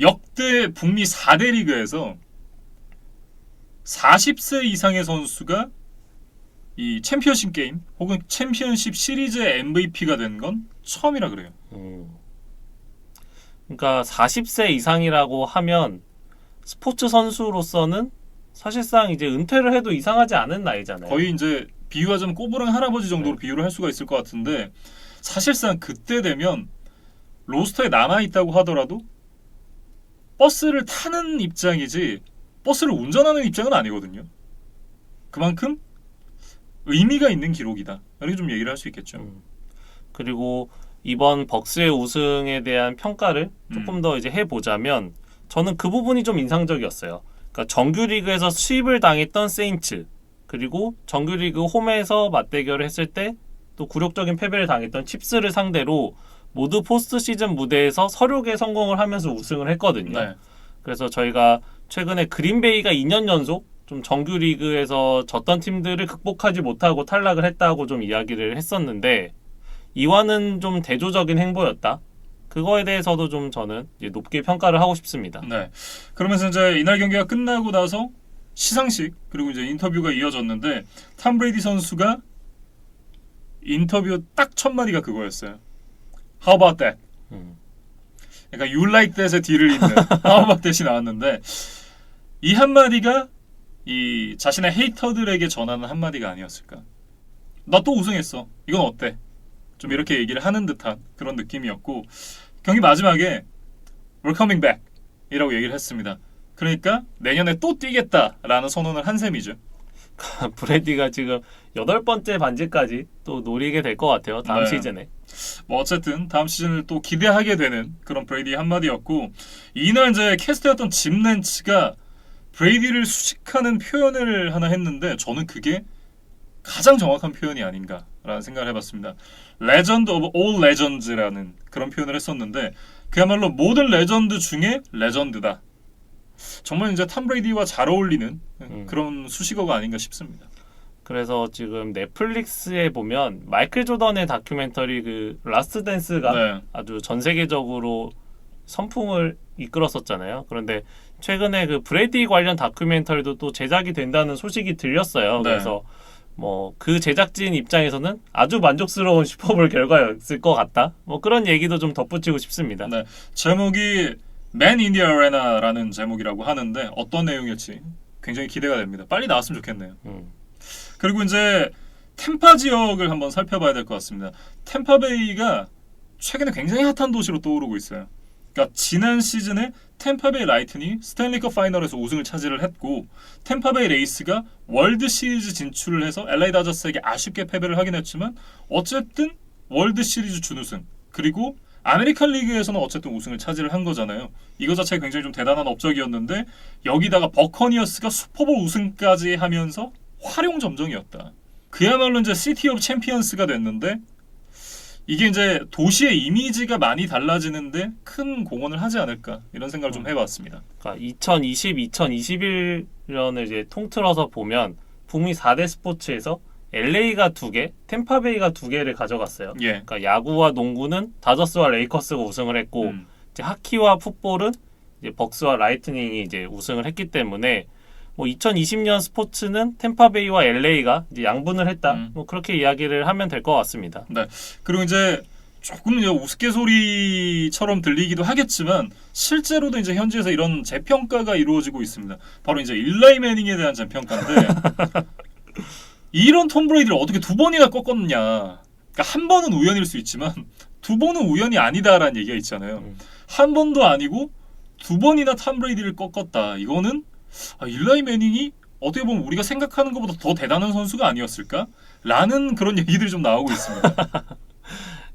역대 북미 4대 리그에서 40세 이상의 선수가 이 챔피언십 게임 혹은 챔피언십 시리즈의 MVP가 된 건 처음이라 그래요. 그러니까 40세 이상이라고 하면 스포츠 선수로서는 사실상 이제 은퇴를 해도 이상하지 않은 나이잖아요. 거의 이제 비유하자면 꼬부랑 할아버지 정도로 비유를 할 수가 있을 것 같은데 사실상 그때 되면 로스터에 남아있다고 하더라도 버스를 타는 입장이지 버스를 운전하는 입장은 아니거든요. 그만큼 의미가 있는 기록이다. 이렇게 좀 얘기를 할 수 있겠죠. 그리고 이번 벅스의 우승에 대한 평가를 조금 더 이제 해보자면 저는 그 부분이 좀 인상적이었어요. 그러니까 정규리그에서 수입을 당했던 세인츠 그리고 정규리그 홈에서 맞대결을 했을 때 또 굴욕적인 패배를 당했던 칩스를 상대로 모두 포스트 시즌 무대에서 서력의 성공을 하면서 우승을 했거든요. 네. 그래서 저희가 최근에 그린베이가 2년 연속 좀 정규리그에서 졌던 팀들을 극복하지 못하고 탈락을 했다고 좀 이야기를 했었는데 이와는 좀 대조적인 행보였다. 그거에 대해서도 좀 저는 이제 높게 평가를 하고 싶습니다. 네. 그러면서 이제 이날 경기가 끝나고 나서 시상식 그리고 이제 인터뷰가 이어졌는데 탐 브레이디 선수가 인터뷰 딱 첫 마디가 그거였어요. How about that? 그러니까 You like that의 뒤를 잇는 How about that이 나왔는데 이 한마디가 이 자신의 헤이터들에게 전하는 한마디가 아니었을까? 나 또 우승했어. 이건 어때? 좀 이렇게 얘기를 하는 듯한 그런 느낌이었고 경기 마지막에 We're coming back 이라고 얘기를 했습니다. 그러니까 내년에 또 뛰겠다라는 선언을 한 셈이죠. 브레디가 지금 8번째 반지까지 또 노리게 될 것 같아요. 다음 네. 시즌에. 뭐 어쨌든 다음 시즌을 또 기대하게 되는 그런 브레이디의 한마디였고 이날 이제 캐스터였던 짐 렌츠가 브레이디를 수식하는 표현을 하나 했는데 저는 그게 가장 정확한 표현이 아닌가라는 생각을 해봤습니다. 레전드 오브 올 레전드라는 그런 표현을 했었는데 그야말로 모든 레전드 중에 레전드다. 정말 이제 탐 브레이디와 잘 어울리는 그런 수식어가 아닌가 싶습니다. 그래서 지금 넷플릭스에 보면 마이클 조던의 다큐멘터리 그 라스트 댄스가 네. 아주 전 세계적으로 선풍을 이끌었었잖아요. 그런데 최근에 그 브레이디 관련 다큐멘터리도 또 제작이 된다는 소식이 들렸어요. 네. 그래서 뭐 그 제작진 입장에서는 아주 만족스러운 슈퍼볼 결과였을 것 같다. 뭐 그런 얘기도 좀 덧붙이고 싶습니다. 네. 제목이 Man in the Arena라는 제목이라고 하는데 어떤 내용일지 굉장히 기대가 됩니다. 빨리 나왔으면 좋겠네요. 그리고 이제 템파 지역을 한번 살펴봐야 될 것 같습니다. 템파베이가 최근에 굉장히 핫한 도시로 떠오르고 있어요. 그러니까 지난 시즌에 템파베이 라이트닝이 스탠리컵 파이널에서 우승을 차지를 했고 템파베이 레이스가 월드 시리즈 진출을 해서 LA 다저스에게 아쉽게 패배를 하긴 했지만 어쨌든 월드 시리즈 준우승 그리고 아메리칸 리그에서는 어쨌든 우승을 차지를 한 거잖아요. 이거 자체가 굉장히 좀 대단한 업적이었는데 여기다가 버커니어스가 슈퍼볼 우승까지 하면서 활용점정이었다. 그야말로 이제 시티 오브 챔피언스가 됐는데 이게 이제 도시의 이미지가 많이 달라지는데 큰 공헌을 하지 않을까 이런 생각을 좀 해봤습니다. 그러니까 2020, 2021년을 이제 통틀어서 보면 북미 4대 스포츠에서 LA가 2개, 템파베이가 2개를 가져갔어요. 예. 그러니까 야구와 농구는 다저스와 레이커스가 우승을 했고 이제 하키와 풋볼은 이제 벅스와 라이트닝이 이제 우승을 했기 때문에 뭐 2020년 스포츠는 템파베이와 LA가 이제 양분을 했다. 뭐 그렇게 이야기를 하면 될 것 같습니다. 네. 그리고 이제 조금 이제 우스갯소리처럼 들리기도 하겠지만 실제로도 이제 현지에서 이런 재평가가 이루어지고 있습니다. 바로 이제 일라이 매닝에 대한 재평가인데 이런 톰 브레이디를 어떻게 2번이나 꺾었느냐. 그러니까 한 번은 우연일 수 있지만 2번은 우연이 아니다라는 얘기가 있잖아요. 한 번도 아니고 2번이나 톰 브레이디를 꺾었다. 이거는 일라이 매닝이 어떻게 보면 우리가 생각하는 것보다 더 대단한 선수가 아니었을까? 라는 그런 얘기들이 좀 나오고 있습니다.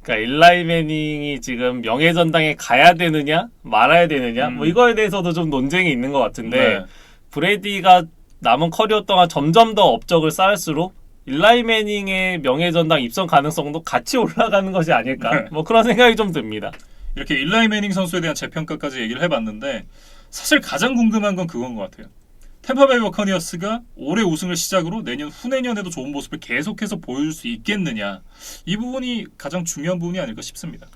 그러니까 일라이 매닝이 지금 명예전당에 가야 되느냐 말아야 되느냐 뭐 이거에 대해서도 좀 논쟁이 있는 것 같은데 네. 브레이디가 남은 커리어 동안 점점 더 업적을 쌓을수록 일라이 매닝의 명예전당 입성 가능성도 같이 올라가는 것이 아닐까? 네. 뭐 그런 생각이 좀 듭니다. 이렇게 일라이 매닝 선수에 대한 재평가까지 얘기를 해봤는데 사실 가장 궁금한 건 그건 것 같아요. 템파베이 버커니어스가 올해 우승을 시작으로 내년 후내년에도 좋은 모습을 계속해서 보여줄 수 있겠느냐, 이 부분이 가장 중요한 부분이 아닐까 싶습니다.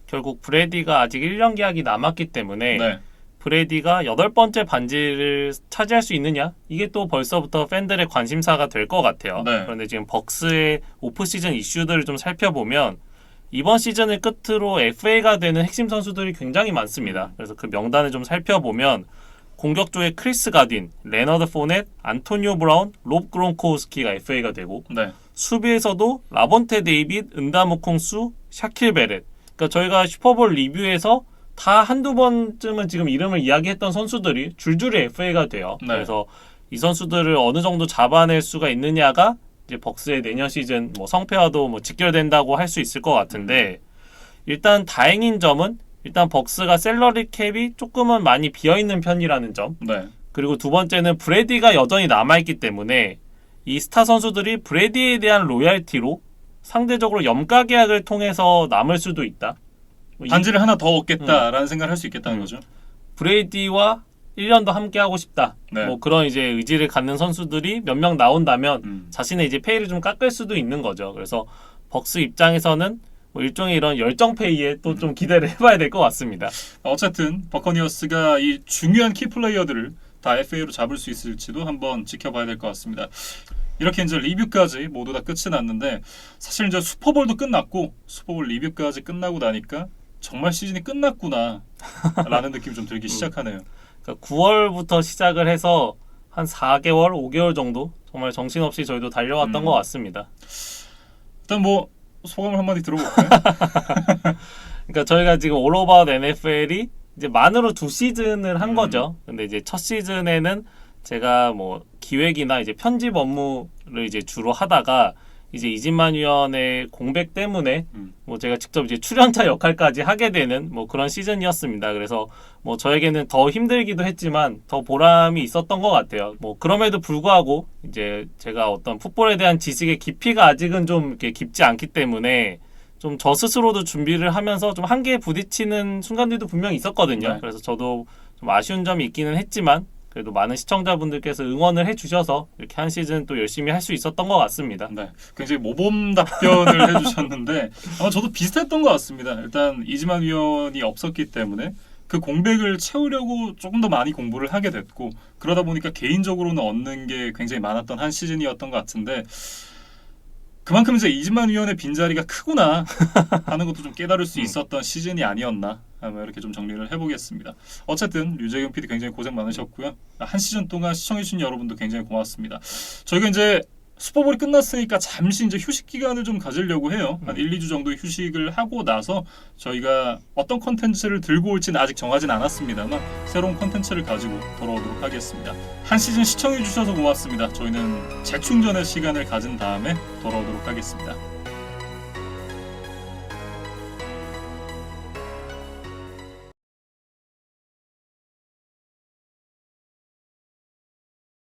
결국 브래디가 아직 1년 계약이 남았기 때문에 네. 브래디가 8번째 반지를 차지할 수 있느냐? 이게 또 벌써부터 팬들의 관심사가 될 것 같아요. 네. 그런데 지금 벅스의 오프시즌 이슈들을 좀 살펴보면 이번 시즌을 끝으로 FA가 되는 핵심 선수들이 굉장히 많습니다. 그래서 그 명단을 좀 살펴보면 공격 쪽에 크리스 가딘, 레너드 포넷, 안토니오 브라운, 롭 그론코우스키가 FA가 되고 네. 수비에서도 라본테 데이빗, 은다무 콩수, 샤킬 베렛. 그러니까 저희가 슈퍼볼 리뷰에서 다 한두 번쯤은 지금 이름을 이야기했던 선수들이 줄줄이 FA가 돼요. 네. 그래서 이 선수들을 어느 정도 잡아낼 수가 있느냐가 이제 벅스의 내년 시즌 뭐 성패와도 뭐 직결된다고 할 수 있을 것 같은데, 일단 다행인 점은 일단 벅스가 셀러리 캡이 조금은 많이 비어있는 편이라는 점, 네. 그리고 두 번째는 브래디가 여전히 남아있기 때문에 이 스타 선수들이 브래디에 대한 로얄티로 상대적으로 염가 계약을 통해서 남을 수도 있다. 반지를 하나 더 얻겠다라는 생각을 할 수 있겠다는 거죠. 브레이디와 1년 더 함께 하고 싶다. 네. 뭐 그런 이제 의지를 갖는 선수들이 몇 명 나온다면 자신의 이제 페이를 좀 깎을 수도 있는 거죠. 그래서 벅스 입장에서는 뭐 일종의 이런 열정 페이에 또 좀 기대를 해봐야 될 것 같습니다. 어쨌든 버커니어스가 이 중요한 키 플레이어들을 다 FA로 잡을 수 있을지도 한번 지켜봐야 될 것 같습니다. 이렇게 이제 리뷰까지 모두 다 끝이 났는데, 사실 이제 슈퍼볼도 끝났고 슈퍼볼 리뷰까지 끝나고 나니까 정말 시즌이 끝났구나 라는 느낌이 좀 들기 시작하네요. 그러니까 9월부터 시작을 해서 한 4개월, 5개월 정도 정말 정신없이 저희도 달려왔던 것 같습니다. 일단 뭐 소감을 한마디 들어볼까요? 그러니까 저희가 지금 올 오버 NFL이 이제 만으로 2시즌을 한 거죠. 근데 이제 첫 시즌에는 제가 뭐 기획이나 이제 편집 업무를 이제 주로 하다가 이제 이진만 위원의 공백 때문에 뭐 제가 직접 이제 출연자 역할까지 하게 되는 뭐 그런 시즌이었습니다. 그래서 뭐 저에게는 더 힘들기도 했지만 더 보람이 있었던 것 같아요. 뭐 그럼에도 불구하고 이제 제가 어떤 풋볼에 대한 지식의 깊이가 아직은 좀 이렇게 깊지 않기 때문에 좀 저 스스로도 준비를 하면서 좀 한계에 부딪히는 순간들도 분명히 있었거든요. 네. 그래서 저도 좀 아쉬운 점이 있기는 했지만 그래도 많은 시청자분들께서 응원을 해주셔서 이렇게 한 시즌 또 열심히 할 수 있었던 것 같습니다. 네, 굉장히 모범 답변을 해주셨는데 아마 저도 비슷했던 것 같습니다. 일단 이지만 위원이 없었기 때문에 그 공백을 채우려고 조금 더 많이 공부를 하게 됐고, 그러다 보니까 개인적으로는 얻는 게 굉장히 많았던 한 시즌이었던 것 같은데, 그만큼 이제 이진만 위원의 빈자리가 크구나 하는 것도 좀 깨달을 수 있었던 시즌이 아니었나, 아마 이렇게 좀 정리를 해보겠습니다. 어쨌든 류재경 PD 굉장히 고생 많으셨고요. 한 시즌 동안 시청해주신 여러분도 굉장히 고맙습니다. 저희가 이제 슈퍼볼이 끝났으니까 잠시 이제 휴식 기간을 좀 가지려고 해요. 한 1, 2주 정도 휴식을 하고 나서 저희가 어떤 컨텐츠를 들고 올지는 아직 정하진 않았습니다만 새로운 컨텐츠를 가지고 돌아오도록 하겠습니다. 한 시즌 시청해주셔서 고맙습니다. 저희는 재충전의 시간을 가진 다음에 돌아오도록 하겠습니다.